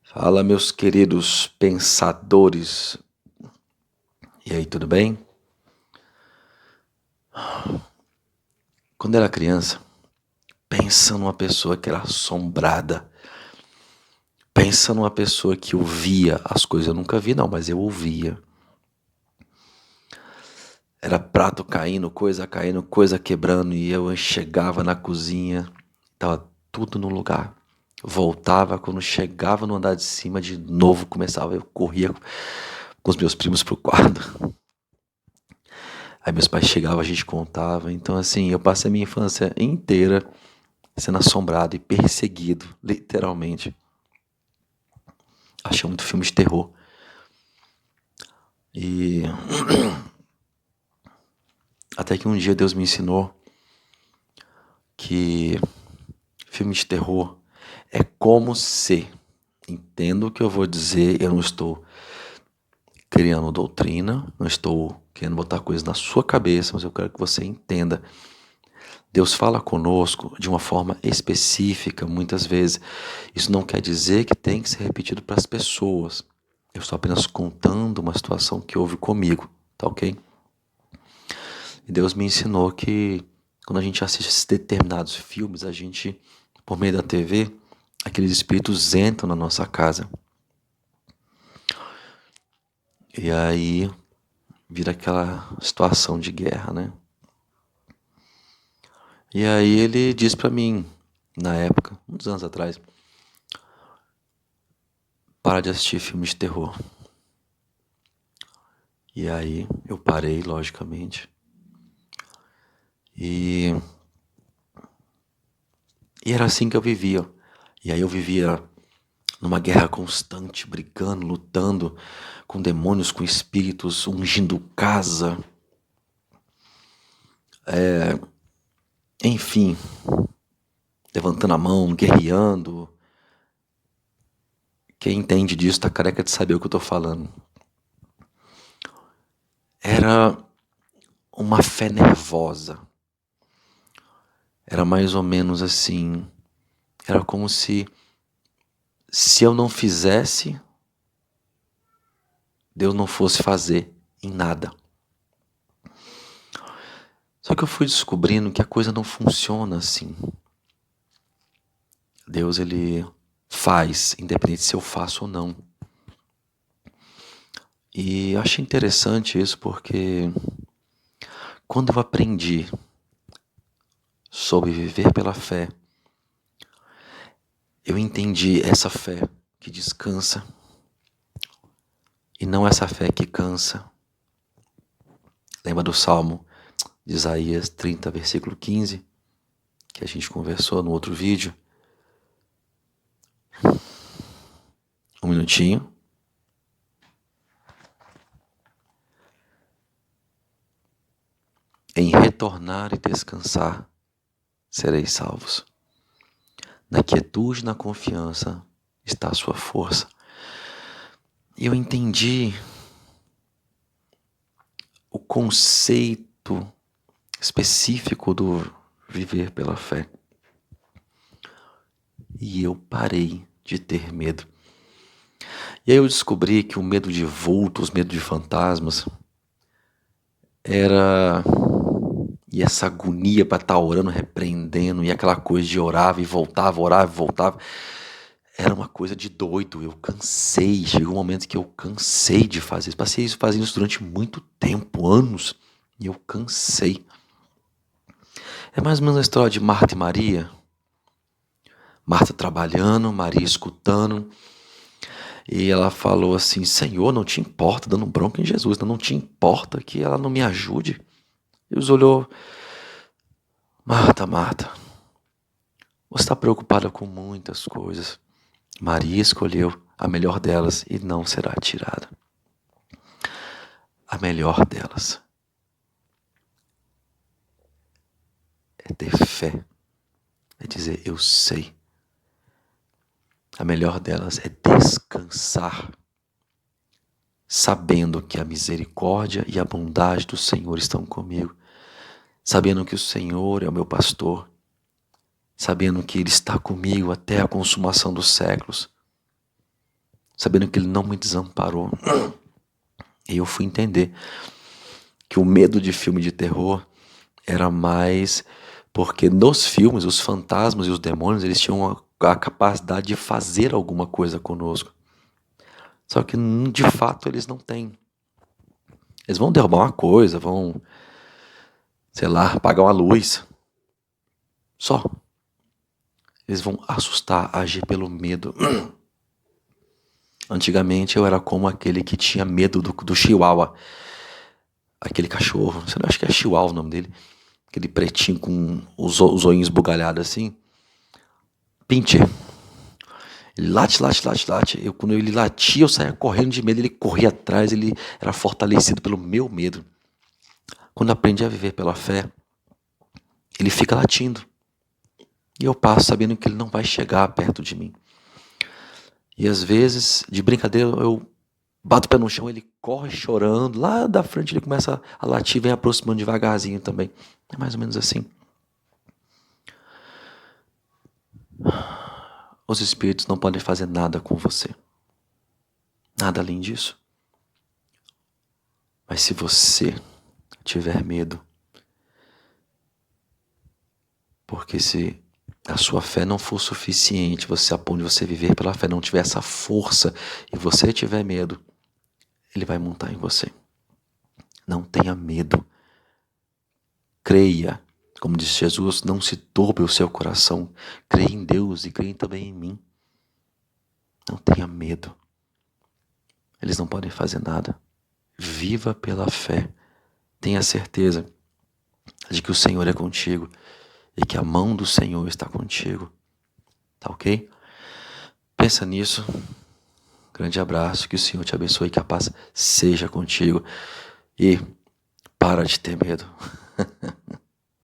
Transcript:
Fala, meus queridos pensadores. E aí, tudo bem? Quando era criança, pensa numa pessoa que era assombrada. Pensa numa pessoa que ouvia as coisas. Eu nunca vi, não, mas eu ouvia. Era prato caindo, coisa quebrando. E eu chegava na cozinha, tava tudo no lugar. Voltava, quando chegava no andar de cima, de novo começava. Eu corria com os meus primos pro quarto. Aí meus pais chegavam, a gente contava. Então, assim, eu passei a minha infância inteira sendo assombrado e perseguido, literalmente. Achei muito filme de terror. E até que um dia Deus me ensinou que filme de terror é como se, entendo o que eu vou dizer, eu não estou criando doutrina, não estou querendo botar coisas na sua cabeça, mas eu quero que você entenda. Deus fala conosco de uma forma específica, muitas vezes. Isso não quer dizer que tem que ser repetido para as pessoas. Eu estou apenas contando uma situação que houve comigo, tá ok? E Deus me ensinou que quando a gente assiste esses determinados filmes, a gente, por meio da TV, aqueles espíritos entram na nossa casa. E aí vira aquela situação de guerra, né? E aí ele diz pra mim, na época, uns anos atrás, para de assistir filmes de terror. E aí eu parei, logicamente. E era assim que eu vivia. E aí eu vivia numa guerra constante, brigando, lutando com demônios, com espíritos, ungindo casa. Enfim, levantando a mão, guerreando. Quem entende disso tá careca de saber o que eu tô falando. Era uma fé nervosa. Era mais ou menos assim. Era como se eu não fizesse, Deus não fosse fazer em nada. Só que eu fui descobrindo que a coisa não funciona assim. Deus, ele faz, independente se eu faço ou não. E eu achei interessante isso porque quando eu aprendi sobre viver pela fé, eu entendi essa fé que descansa e não essa fé que cansa. Lembra do Salmo de Isaías 30, versículo 15, que a gente conversou no outro vídeo? Um minutinho. Em retornar e descansar, sereis salvos. Na quietude e na confiança está a sua força. E eu entendi o conceito específico do viver pela fé. E eu parei de ter medo. E aí eu descobri que o medo de vultos, o medo de fantasmas, era... E essa agonia para estar orando, repreendendo, e aquela coisa de orava e voltava, orava e voltava, era uma coisa de doido. Eu cansei, chegou um momento que eu cansei de fazer isso. Passei fazendo isso durante muito tempo, anos, e eu cansei. É mais ou menos a história de Marta e Maria. Marta trabalhando, Maria escutando. E ela falou assim: Senhor, não te importa, dando bronca em Jesus, não te importa que ela não me ajude? Jesus olhou: Marta, Marta, você está preocupada com muitas coisas. Maria escolheu a melhor delas e não será tirada. A melhor delas é ter fé, é dizer eu sei. A melhor delas é descansar, sabendo que a misericórdia e a bondade do Senhor estão comigo, sabendo que o Senhor é o meu pastor, sabendo que Ele está comigo até a consumação dos séculos. sabendo que Ele não me desamparou. E eu fui entender que o medo de filme de terror era mais porque nos filmes os fantasmas e os demônios eles tinham a capacidade de fazer alguma coisa conosco. Só que de fato eles não têm. Eles vão derrubar uma coisa, vão, sei lá, apagar uma luz. Só. Eles vão assustar, agir pelo medo. Antigamente eu era como aquele que tinha medo do Chihuahua. Aquele cachorro, acho que é Chihuahua o nome dele. Aquele pretinho com os olhinhos bugalhados assim. Pincher. Ele late, late, late, late. Quando ele latia, eu saía correndo de medo. Ele corria atrás, ele era fortalecido pelo meu medo. Quando aprendi a viver pela fé, ele fica latindo. E eu passo sabendo que ele não vai chegar perto de mim. E às vezes, de brincadeira, eu bato o pé no chão, ele corre chorando. Lá da frente ele começa a latir, vem aproximando devagarzinho também. É mais ou menos assim. Os espíritos não podem fazer nada com você. Nada além disso. Mas se você tiver medo, porque se a sua fé não for suficiente, você a ponto de você viver pela fé, não tiver essa força e você tiver medo, ele vai montar em você. Não tenha medo. Creia. Como disse Jesus, não se turbe o seu coração. Creia em Deus e creia também em mim. Não tenha medo. Eles não podem fazer nada. Viva pela fé. Tenha certeza de que o Senhor é contigo e que a mão do Senhor está contigo. Tá ok? Pensa nisso. Grande abraço. Que o Senhor te abençoe e que a paz seja contigo. E para de ter medo.